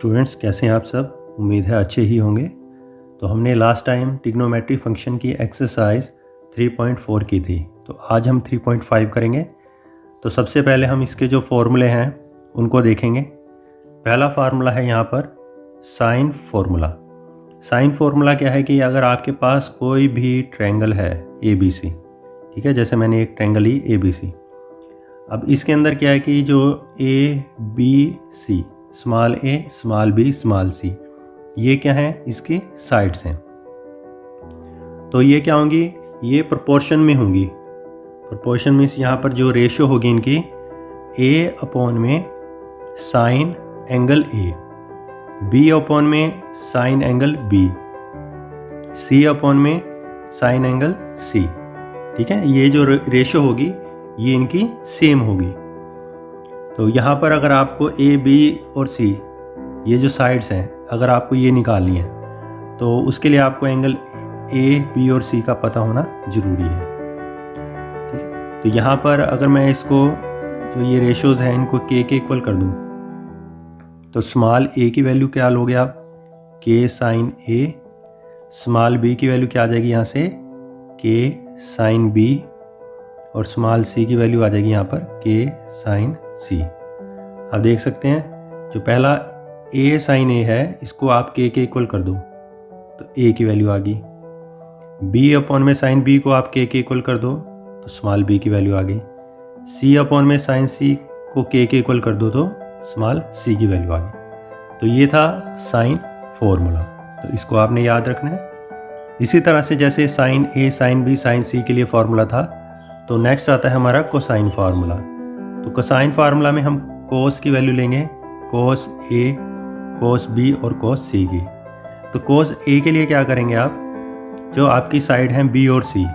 Students, कैसे हैं आप सब? उम्मीद है अच्छे ही होंगे। तो हमने लास्ट टाइम ट्रिग्नोमेट्री फंक्शन की एक्सरसाइज 3.4 की थी, तो आज हम 3.5 करेंगे। तो सबसे पहले हम इसके जो फॉर्मूले हैं उनको देखेंगे। पहला फार्मूला है यहाँ पर साइन फार्मूला। साइन फार्मूला क्या है कि अगर आपके पास कोई भी ट्रायंगल है ABC, ठीक है, जैसे मैंने एक ट्रायंगल ली ABC। अब इसके अंदर क्या है कि जो ABC, small a, small b, small c, ये क्या है, इसकी साइड्स हैं। तो ये क्या होंगी, ये प्रोपोर्शन में होंगी। प्रोपोर्शन मीन्स यहाँ पर जो रेशियो होगी इनकी a अपॉन में sine angle a, b upon में sine angle b, c upon में साइन एंगल c। ठीक है, ये जो रेशियो होगी ये इनकी सेम होगी। तो यहाँ पर अगर आपको A, B और C, ये जो साइड्स हैं, अगर आपको ये निकालनी है तो उसके लिए आपको एंगल A, B और C का पता होना ज़रूरी है। ठीक है, तो यहाँ पर अगर मैं इसको जो ये रेशियोज़ हैं इनको K के इक्वल कर दूँ तो स्मॉल a की वैल्यू क्या लोगे आप, K sine A, small b की वैल्यू क्या आ जाएगी यहाँ से, K साइन B, और स्मॉल c की वैल्यू आ जाएगी यहाँ पर K साइन C। आप देख सकते हैं जो पहला A साइन A है इसको आप K के इक्वल कर दो तो A की वैल्यू आ गई। B अपॉन में साइन B को आप K के इक्वल कर दो तो स्मॉल b की वैल्यू आ गई। C अपॉन में साइन C को K के इक्वल कर दो तो स्मॉल c की वैल्यू आ गई। तो ये था साइन फॉर्मूला, तो इसको आपने याद रखना है। इसी तरह से जैसे sine A, sine B, sine C के लिए फार्मूला था, तो नेक्स्ट आता है हमारा कोसाइन फार्मूला। तो कोसाइन फार्मूला में हम कोस की वैल्यू लेंगे, कोस A, कोस B और कोस C की। तो कोस A के लिए क्या करेंगे आप, जो आपकी साइड हैं B और C,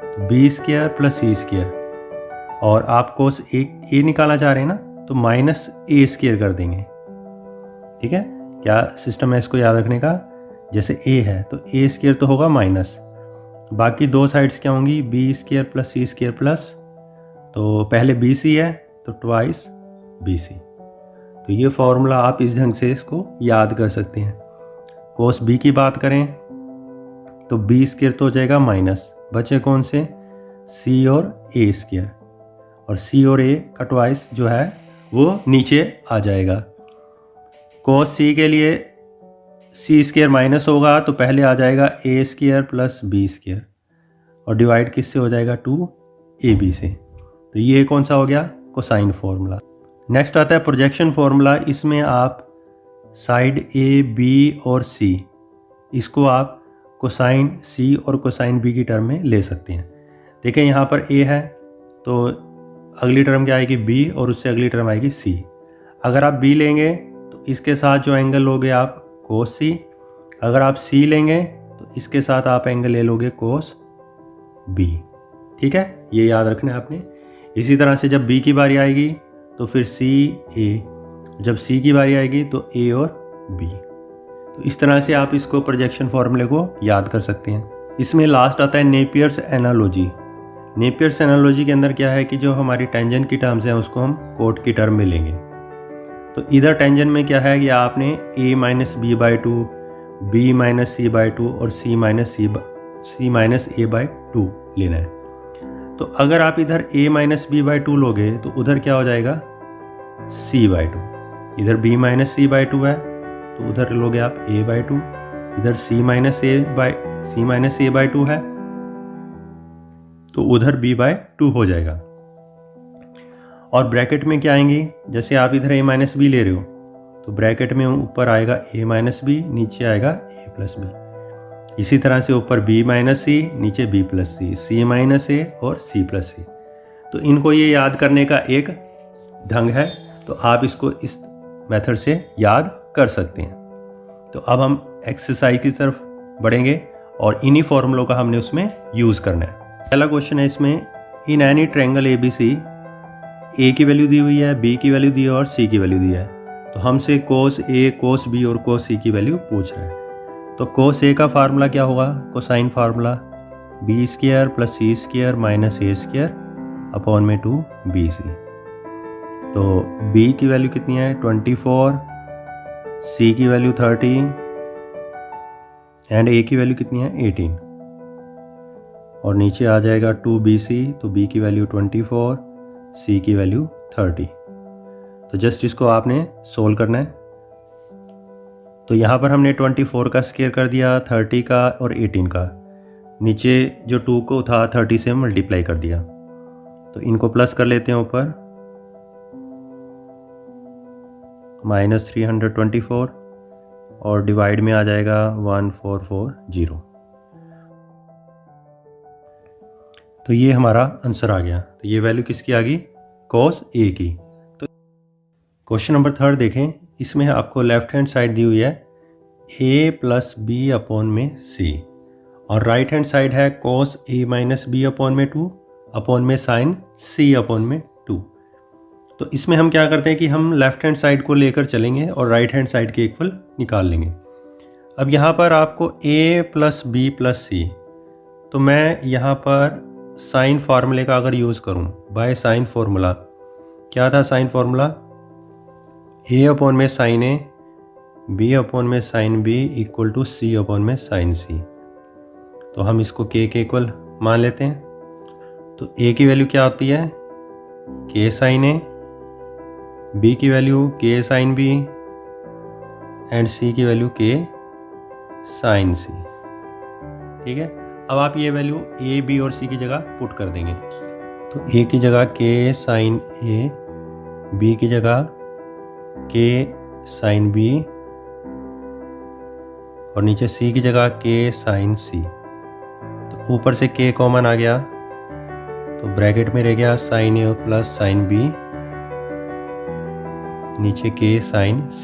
तो B square plus C square, और आप कोस A निकालना चाह रहे हैं ना तो माइनस A स्क्वायर कर देंगे। ठीक है, क्या सिस्टम है इसको याद रखने का। जैसे A है तो A स्क्वायर तो होगा माइनस, बाकी दो साइड्स क्या होंगी, B square plus C square plus, तो पहले BC है तो ट्वाइस BC। तो ये फॉर्मूला आप इस ढंग से इसको याद कर सकते हैं। कोस B की बात करें तो B स्क्वायर तो हो जाएगा माइनस, बचे कौन से, C और A स्क्वायर, और C और A का ट्वाइस जो है वो नीचे आ जाएगा। कोस C के लिए C स्क्वायर माइनस होगा तो पहले आ जाएगा A square plus B square, और डिवाइड किससे हो जाएगा, 2AB से। तो ये कौन सा हो गया, कोसाइन फार्मूला। नेक्स्ट आता है प्रोजेक्शन फार्मूला। इसमें आप साइड A, B और C, इसको आप कोसाइन C और कोसाइन B की टर्म में ले सकते हैं। देखें यहाँ पर A है तो अगली टर्म क्या आएगी B, और उससे अगली टर्म आएगी C। अगर आप B लेंगे तो इसके साथ जो एंगल लोगे आप कोस C, अगर आप C लेंगे तो इसके साथ आप एंगल ले लोगे कोस B। ठीक है, ये याद रखना है आपने। इसी तरह से जब B की बारी आएगी तो फिर C, A, जब C की बारी आएगी तो A और B। तो इस तरह से आप इसको प्रोजेक्शन फॉर्मूले को याद कर सकते हैं। इसमें लास्ट आता है नेपियर्स एनालॉजी। नेपियर्स एनालॉजी के अंदर क्या है कि जो हमारी टेंजेंट की टर्म्स हैं उसको हम कोट की टर्म में लेंगे। तो इधर टेंजेंट में क्या है कि आपने A minus B/2, B minus C/2 और C माइनस A/2 लेना है। तो अगर आप इधर A माइनस B/2 लोगे तो उधर क्या हो जाएगा, C/2। इधर B माइनस C/2 है तो उधर लोगे आप A/2, इधर C माइनस A/2 है तो उधर B/2 हो जाएगा। और ब्रैकेट में क्या आएंगी, जैसे आप इधर A माइनस B ले रहे हो तो ब्रैकेट में ऊपर आएगा A माइनस B, नीचे आएगा A प्लस B। इसी तरह से ऊपर B माइनस C, नीचे B plus C, C minus A और C प्लस C। तो इनको ये याद करने का एक ढंग है, तो आप इसको इस मेथड से याद कर सकते हैं। तो अब हम एक्सरसाइज की तरफ बढ़ेंगे और इन्हीं फॉर्मूलों का हमने उसमें यूज़ करना है। पहला क्वेश्चन है इसमें, इन एनी ट्रायंगल ABC A की वैल्यू दी हुई है, B की वैल्यू दी है और C की वैल्यू दी है। तो हमसे कोस A, कोस B और कोस C की वैल्यू पूछ रहा है। तो कोस A का फार्मूला क्या होगा, cosine formula, B square plus C square minus A square upon में 2BC। तो B की वैल्यू कितनी है, 24, सी की वैल्यू 30 एंड ए की वैल्यू कितनी है 18, और नीचे आ जाएगा 2BC, तो B की वैल्यू 24, C की वैल्यू 30। तो जस्ट इसको आपने सोल्व करना है। तो यहाँ पर हमने 24 का स्क्वायर कर दिया, 30 का और 18 का, नीचे जो 2 को था 30 से मल्टीप्लाई कर दिया। तो इनको प्लस कर लेते हैं ऊपर, -324 और डिवाइड में आ जाएगा 1440। तो ये हमारा आंसर आ गया। तो ये वैल्यू किसकी आ गई, cos A की। तो क्वेश्चन नंबर 3 देखें, इसमें आपको लेफ्ट हैंड साइड दी हुई है A + B/C और राइट हैंड साइड है cos A - B/2 अपॉन में sin C/2। तो इसमें हम क्या करते हैं कि हम लेफ्ट हैंड साइड को लेकर चलेंगे और राइट हैंड साइड के इक्वल निकाल लेंगे। अब यहाँ पर आपको A + B + C, तो मैं यहाँ पर साइन फार्मूले का अगर यूज़ करूँ, बाय साइन फार्मूला, क्या था sine formula, A/sin A, B/sin B = C/sin C। तो हम इसको K के इक्वल मान लेते हैं। तो A की वैल्यू क्या होती है, K sin A, B की value K sin B and C की वैल्यू K sin C। ठीक है, अब आप ये वैल्यू A, B और C की जगह पुट कर देंगे। तो A की जगह K sin A, B की जगह K sin B और नीचे C की जगह K sin C। तो ऊपर से K कॉमन आ गया, तो ब्रैकेट में रह गया sin A + sin B, नीचे K sin C।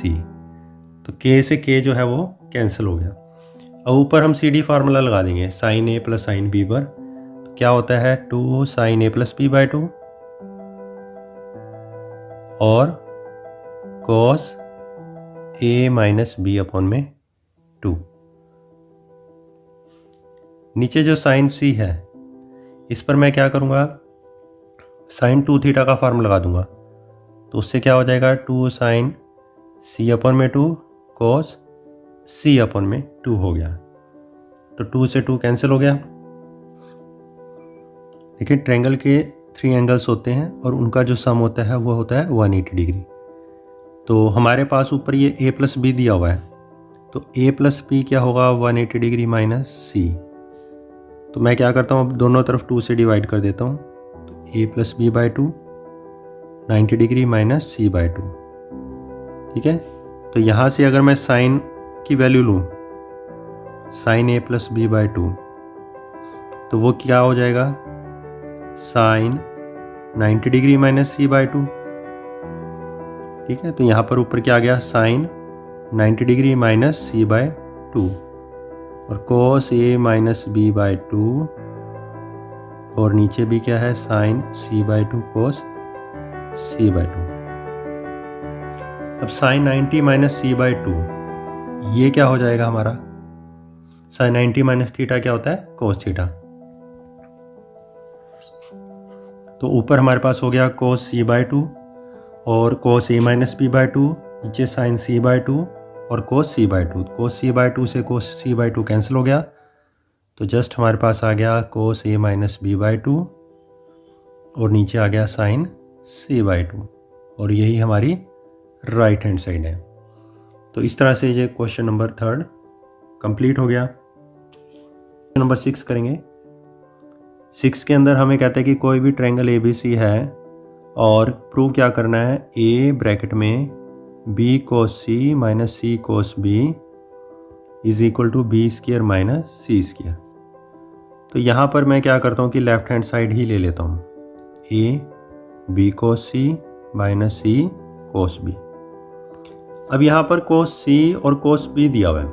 तो K से K जो है वो कैंसिल हो गया। अब ऊपर हम CD फार्मूला लगा देंगे sin A + sin B पर। तो क्या होता है 2 sin A + B/2 और cos A - B/2। नीचे जो sin C है इस पर मैं क्या करूँगा, sin 2θ का फार्मूला लगा दूंगा। तो उससे क्या हो जाएगा 2 sin C/2 cos C/2 हो गया। तो 2 से 2 कैंसिल हो गया। देखिए ट्रायंगल के 3 एंगल्स होते हैं और उनका जो सम होता है वो होता है 180 डिग्री। तो हमारे पास ऊपर ये A + B दिया हुआ है, तो A + B क्या होगा 180 डिग्री -C। तो मैं क्या करता हूँ, अब दोनों तरफ 2 से डिवाइड कर देता हूँ। तो A + B/2 90 डिग्री -C/2। ठीक है, तो यहाँ से अगर मैं साइन की वैल्यू लूँ sin A + B/2, तो वो क्या हो जाएगा sin 90 डिग्री -C/2। ठीक है, तो यहाँ पर ऊपर क्या आ गया sin 90 डिग्री -C/2 और cos A - B/2 और नीचे भी क्या है sin C/2 cos C/2। अब sin 90 - C/2 ये क्या हो जाएगा हमारा, sin 90 - थीटा क्या होता है cos थीटा। तो ऊपर हमारे पास हो गया cos C/2 और cos A - B/2, नीचे sin C/2 और cos C/2। cos C/2 से cos C/2 कैंसिल हो गया, तो जस्ट हमारे पास आ गया cos A - B/2 और नीचे आ गया sin C/2 और यही हमारी राइट हैंड साइड है। तो इस तरह से ये क्वेश्चन नंबर 3 कंप्लीट हो गया। क्वेश्चन नंबर 6 करेंगे। 6 के अंदर हमें कहते हैं कि कोई भी ट्रायंगल ABC है और प्रूव क्या करना है, A ब्रैकेट में B cos C - C cos B = B² - C²। तो यहाँ पर मैं क्या करता हूँ कि लेफ्ट हैंड साइड ही ले लेता हूँ, A B cos C - C cos B। अब यहाँ पर cos C और cos B दिया हुआ है,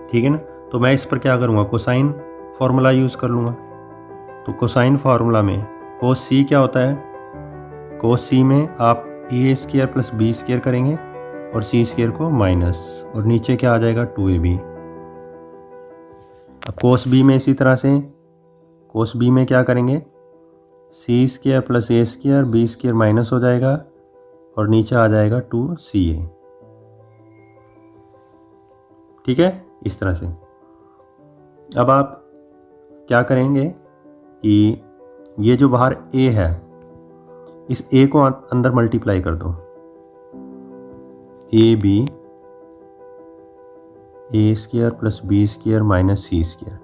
ठीक है ना। तो मैं इस पर क्या करूँगा, कोसाइन फार्मूला यूज़ कर लूँगा। तो कोसाइन फार्मूला में cos C क्या होता है, cos C में आप A² + B² करेंगे और C² को माइनस और नीचे क्या आ जाएगा 2AB। अब cos B में इसी तरह से cos B में क्या करेंगे, C² + A² B² माइनस हो जाएगा और नीचे आ जाएगा 2CA। ठीक है, इस तरह से। अब आप क्या करेंगे कि ये जो बाहर a है, इस a को अंदर मल्टीप्लाई कर दो, A B A square plus B square minus C square,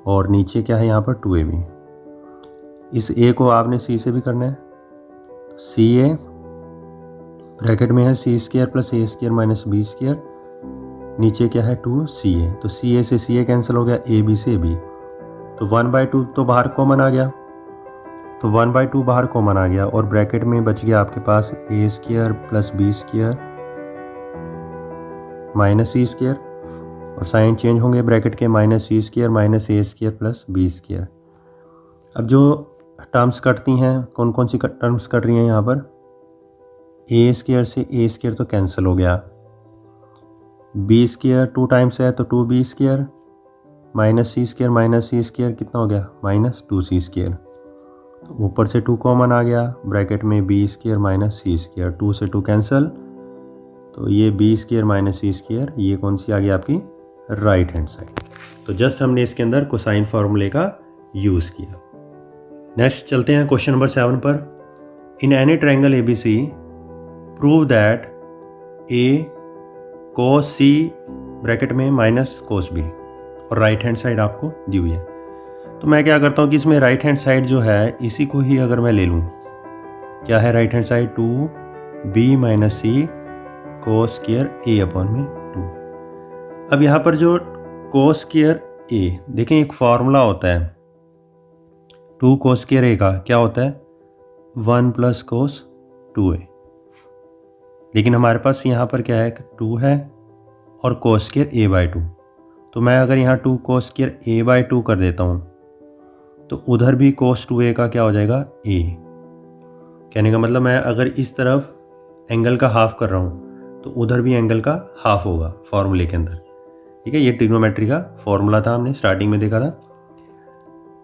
और नीचे क्या है यहाँ पर 2ab। इस a को आपने c से भी करना है, सी ए ब्रैकेट में है सी square plus A square minus B square, नीचे क्या है 2ca, तो सी ए से सी ए कैंसिल हो गया, ए बी से बी, तो 1/2 तो बाहर कॉमन आ गया, तो 1/2 बाहर कॉमन आ गया, और ब्रैकेट में बच गया आपके पास A square plus B square minus C square, और साइन चेंज होंगे ब्रैकेट के, minus C square minus A square plus B square. अब जो टर्म्स कटती हैं, कौन कौन सी टर्म्स कट रही हैं यहाँ पर, ए स्क्वायर से ए स्क्वायर तो कैंसिल हो गया, बी स्क्वायर 2 टाइम्स है तो 2b square minus C square कितना हो गया, माइनस 2c स्क्वायर, ऊपर से 2 कॉमन आ गया, ब्रैकेट में B square minus C square, 2 से 2 कैंसिल, तो ये B square minus C square, ये कौन सी आ गई आपकी, राइट हैंड साइड। तो जस्ट हमने इसके अंदर कोसाइन फार्मूले का यूज़ किया। नेक्स्ट चलते हैं क्वेश्चन नंबर 7 पर। In any triangle ABC prove that A cos C bracket में माइनस कोस बी, और राइट हैंड साइड आपको दी हुई है। तो मैं क्या करता हूँ कि इसमें राइट हैंड साइड जो है इसी को ही अगर मैं ले लूँ, क्या है right hand side, 2b minus C cos square a upon में 2। अब यहाँ पर जो कोस स्क्वायर a, देखें एक फार्मूला होता है 2 कोस स्क्वायर a का क्या होता है, 1 प्लस कोस 2a, लेकिन हमारे पास यहाँ पर क्या है, 2 है और कोस स्क्वायर a/2, तो मैं अगर यहाँ 2 कोस स्क्वायर a/2 कर देता हूँ तो उधर भी कोस 2a का क्या हो जाएगा, a। कहने का मतलब मैं अगर इस तरफ एंगल का हाफ कर रहा हूँ तो उधर भी एंगल का हाफ होगा फॉर्मूले के अंदर, ठीक है। ये ट्रिग्नोमेट्री का फॉर्मूला था, हमने स्टार्टिंग में देखा था।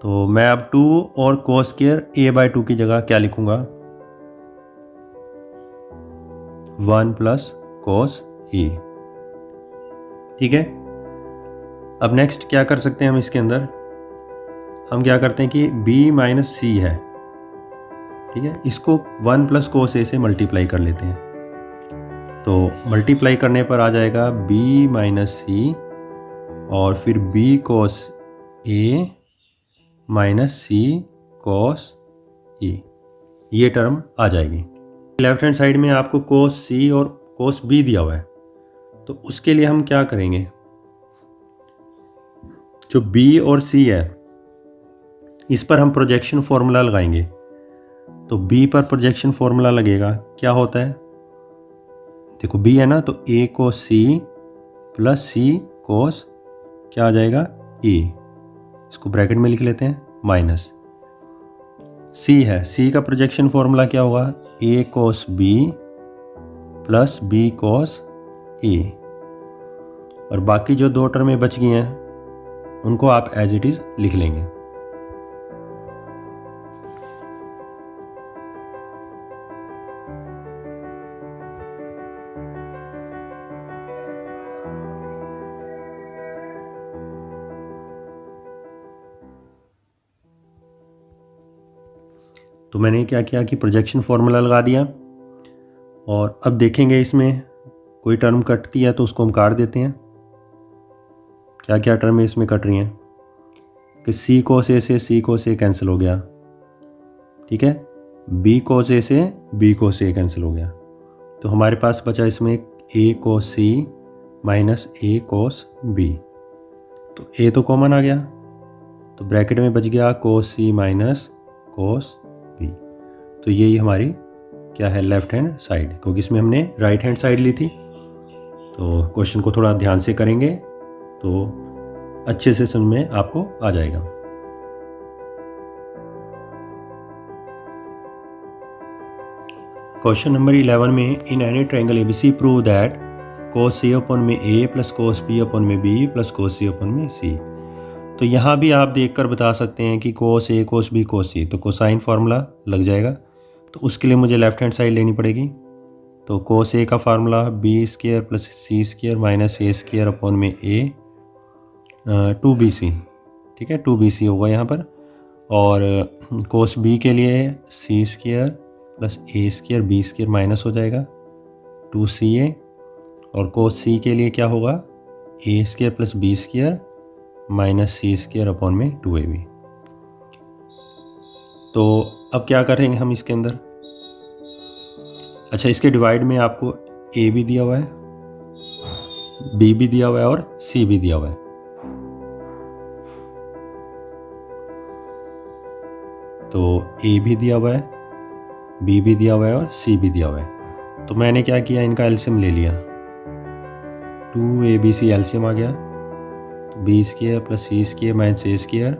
तो मैं अब 2 और कोस स्क्वायर a/2 की जगह क्या लिखूंगा, 1 प्लस कोस a, ठीक है। अब नेक्स्ट क्या कर सकते हैं हम इसके अंदर, हम क्या करते हैं कि b माइनस सी है, ठीक है, इसको 1 प्लस कोस a से मल्टीप्लाई कर लेते हैं। तो मल्टीप्लाई करने पर आ जाएगा b माइनस सी और फिर b cos a minus C cos a, ये टर्म आ जाएगी। लेफ्ट हैंड साइड में आपको कोस c और कोस b दिया हुआ है, तो उसके लिए हम क्या करेंगे, जो b और c है इस पर हम प्रोजेक्शन फॉर्मूला लगाएंगे। तो b पर प्रोजेक्शन फॉर्मूला लगेगा, क्या होता है, देखो b है ना, तो a cos c plus c कोस क्या आ जाएगा, a, इसको ब्रैकेट में लिख लेते हैं, माइनस c है, c का प्रोजेक्शन फॉर्मूला क्या होगा, a cos b plus b cos a, और बाकी जो 2 टर्में बच गई हैं उनको आप एज इट इज़ लिख लेंगे। तो मैंने क्या किया कि प्रोजेक्शन फॉर्मूला लगा दिया, और अब देखेंगे इसमें कोई टर्म कटती है तो उसको हम काट देते हैं। क्या क्या टर्म इसमें कट रही हैं कि सी कोस ए से सी कोस ए कैंसिल हो गया, ठीक है, बी कोस ए से बी कोस ए कैंसिल हो गया, तो हमारे पास बचा इसमें ए कोस सी माइनस ए कोस बी, तो ए तो कॉमन आ गया, तो ब्रैकेट में बच गया कोस सी माइनस कोस बी। तो यही हमारी क्या है, लेफ्ट हैंड साइड, क्योंकि इसमें हमने राइट हैंड साइड ली थी। तो क्वेश्चन को थोड़ा ध्यान से करेंगे तो अच्छे से समझ में आपको आ जाएगा। क्वेश्चन नंबर 11 में इन any triangle ABC prove that cos A upon में A plus cos B upon में B plus cos C upon में C। तो यहाँ भी आप देखकर बता सकते हैं कि कोस A cos B cos C, तो कोसाइन फार्मूला लग जाएगा। तो उसके लिए मुझे लेफ्ट हैंड साइड लेनी पड़ेगी, तो कोस ए का formula B square plus C square minus A square upon में ए 2bc, ठीक है, 2bc होगा यहाँ पर। और कोस बी के लिए सी square plus A square B square minus हो जाएगा 2ca, और कोस सी के लिए क्या होगा A square plus B square minus C square upon में 2ab। तो अब क्या करेंगे हम इसके अंदर, अच्छा इसके डिवाइड में आपको ए भी दिया हुआ है, बी भी दिया हुआ है और सी भी दिया हुआ है। तो ए भी दिया हुआ है, बी भी दिया हुआ है और सी भी दिया हुआ है। तो मैंने क्या किया, इनका एलसीएम ले लिया, 2abc एलसीएम आ गया, तो B square plus C square minus A square,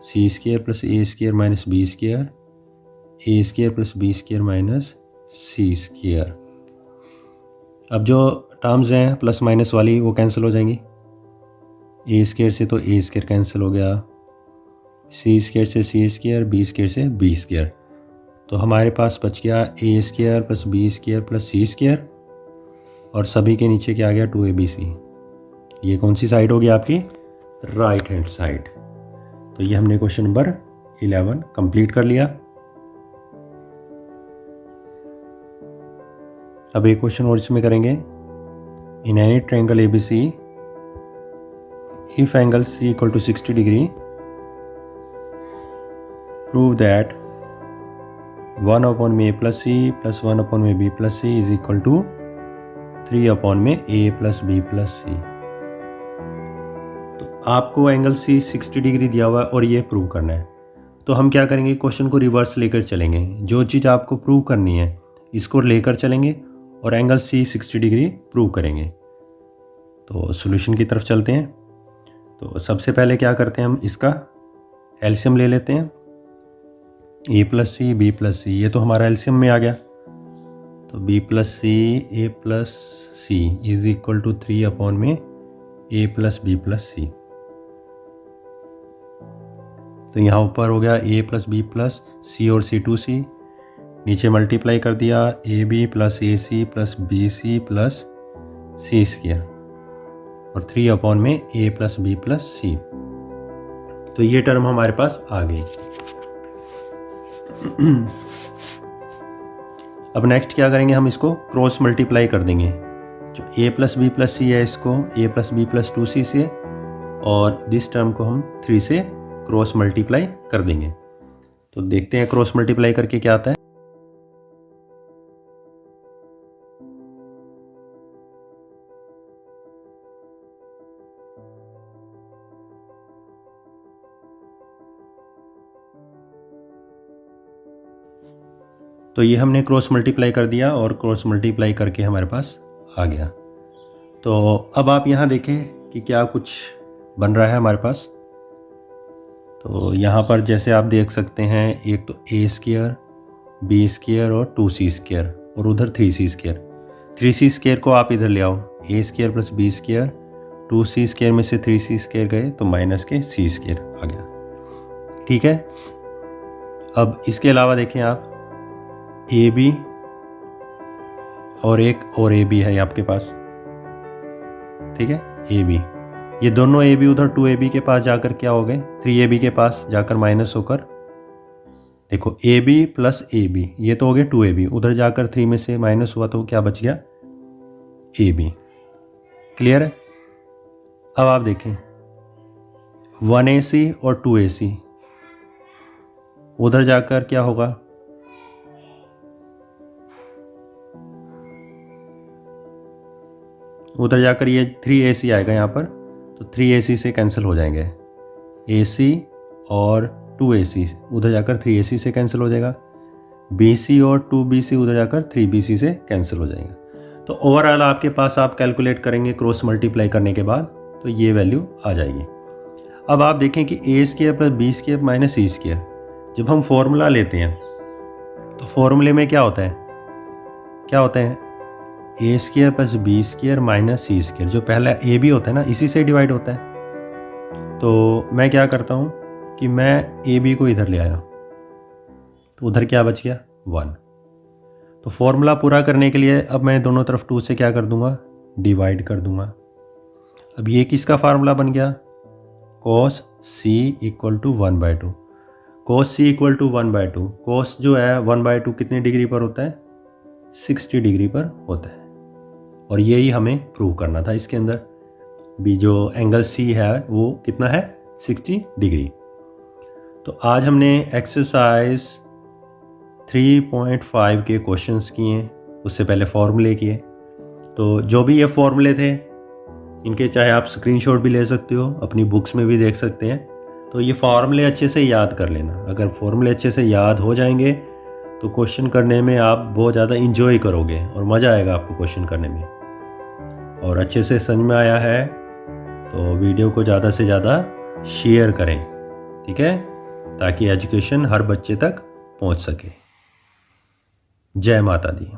C square plus A square minus B square, A square plus B square minus C square. अब जो टर्म्स हैं प्लस माइनस वाली वो कैंसिल हो जाएंगी, ए स्क्वायर से तो ए स्क्वायर कैंसिल हो गया, सी स्क्वायर से सी स्क्वायर, बी स्क्वायर से बी स्क्वायर। तो हमारे पास बच गया A square plus B square plus C square, और सभी के नीचे क्या आ गया 2abc। ये कौन सी साइड होगी आपकी, राइट हैंड साइड। तो ये हमने क्वेश्चन नंबर 11 कंप्लीट कर लिया। अब एक क्वेश्चन और इसमें करेंगे, in any triangle ABC if angle C equal to 60 degree prove that 1 upon में A plus C plus 1 upon में B plus C is equal to 3 upon में A plus B plus C. तो आपको angle C 60 degree दिया हुआ है और ये प्रूव करना है। तो हम क्या करेंगे, क्वेश्चन को रिवर्स लेकर चलेंगे, जो चीज़ आपको प्रूव करनी है इसको लेकर चलेंगे और एंगल C 60 डिग्री प्रूव करेंगे। तो सॉल्यूशन की तरफ चलते हैं। तो सबसे पहले क्या करते हैं, हम इसका एलसीएम ले लेते हैं, A plus C B plus C, ये तो हमारा एलसीएम में आ गया। तो B plus C A plus C is equal to 3 upon में A plus B plus C. तो यहाँ ऊपर हो गया A plus B plus C और C2c, नीचे मल्टीप्लाई कर दिया A B plus A C plus B C plus C square, और 3 अपॉन में A plus B plus C. तो ये टर्म हमारे पास आ गई। अब नेक्स्ट क्या करेंगे, हम इसको क्रॉस मल्टीप्लाई कर देंगे। जो ए प्लस बी प्लस सी है इसको ए प्लस बी प्लस 2c से, और दिस टर्म को हम 3 से क्रॉस मल्टीप्लाई कर देंगे। तो देखते हैं क्रॉस मल्टीप्लाई करके क्या आता है। तो ये हमने क्रॉस मल्टीप्लाई कर दिया और क्रॉस मल्टीप्लाई करके हमारे पास आ गया। तो अब आप यहाँ देखें कि क्या कुछ बन रहा है हमारे पास। तो यहाँ पर जैसे आप देख सकते हैं, एक तो ए स्क्वायर बी स्क्वायर और 2c स्क्वायर, और उधर 3c स्क्वायर। 3c स्क्वायर को आप इधर ले आओ, A square plus B square, 2c square में से 3c स्क्वायर गए तो माइनस के c स्क्वायर आ गया। ठीक है, अब इसके अलावा देखें आप ए बी और एक और ए बी है आपके पास, ठीक है, ए बी, ये दोनों ए बी उधर 2ab के पास जाकर क्या हो गए, 3ab के पास जाकर माइनस होकर, देखो A B plus A B ये तो हो गए 2ab, उधर जाकर 3 में से माइनस हुआ तो क्या बच गया ए बी। क्लियर है। अब आप देखें 1ac और 2ac, उधर जाकर क्या होगा, उधर जाकर ये 3ac आएगा यहाँ पर, तो 3ac से कैंसिल हो जाएंगे, ac और 2ac उधर जाकर 3ac से कैंसिल हो जाएगा, bc और 2bc उधर जाकर 3bc से कैंसिल हो जाएगा। तो ओवरऑल आपके पास आप कैलकुलेट करेंगे क्रॉस मल्टीप्लाई करने के बाद, तो ये वैल्यू आ जाएगी। अब आप देखें कि A square plus B square minus C square, जब हम फॉर्मूला लेते हैं तो फॉर्मूले में क्या होता है, क्या होता है, A square plus B square minus C square, जो पहला ए बी होता है ना इसी से डिवाइड होता है। तो मैं क्या करता हूँ कि मैं ए बी को इधर ले आया, तो उधर क्या बच गया 1, तो फॉर्मूला पूरा करने के लिए अब मैं दोनों तरफ 2 से क्या कर दूंगा, डिवाइड कर दूंगा। अब ये किसका फार्मूला बन गया, cos c equal to 1/2। cos c equal to 1/2, cos जो है 1/2 कितने डिग्री पर होता है, 60 डिग्री पर होता है। और यही हमें प्रूव करना था। इसके अंदर भी जो एंगल c है वो कितना है, 60 डिग्री। तो आज हमने एक्सरसाइज 3.5 के क्वेश्चंस किए, उससे पहले फॉर्मूले किए। तो जो भी ये फॉर्मूले थे इनके चाहे आप स्क्रीनशॉट भी ले सकते हो, अपनी बुक्स में भी देख सकते हैं। तो ये फार्मूले अच्छे से याद कर लेना। अगर फार्मूले अच्छे से याद हो जाएंगे तो क्वेश्चन करने में आप बहुत ज़्यादा इंजॉय करोगे और मज़ा आएगा आपको क्वेश्चन करने में। और अच्छे से समझ में आया है तो वीडियो को ज़्यादा से ज़्यादा शेयर करें, ठीक है, ताकि एजुकेशन हर बच्चे तक पहुंच सके। जय माता दी।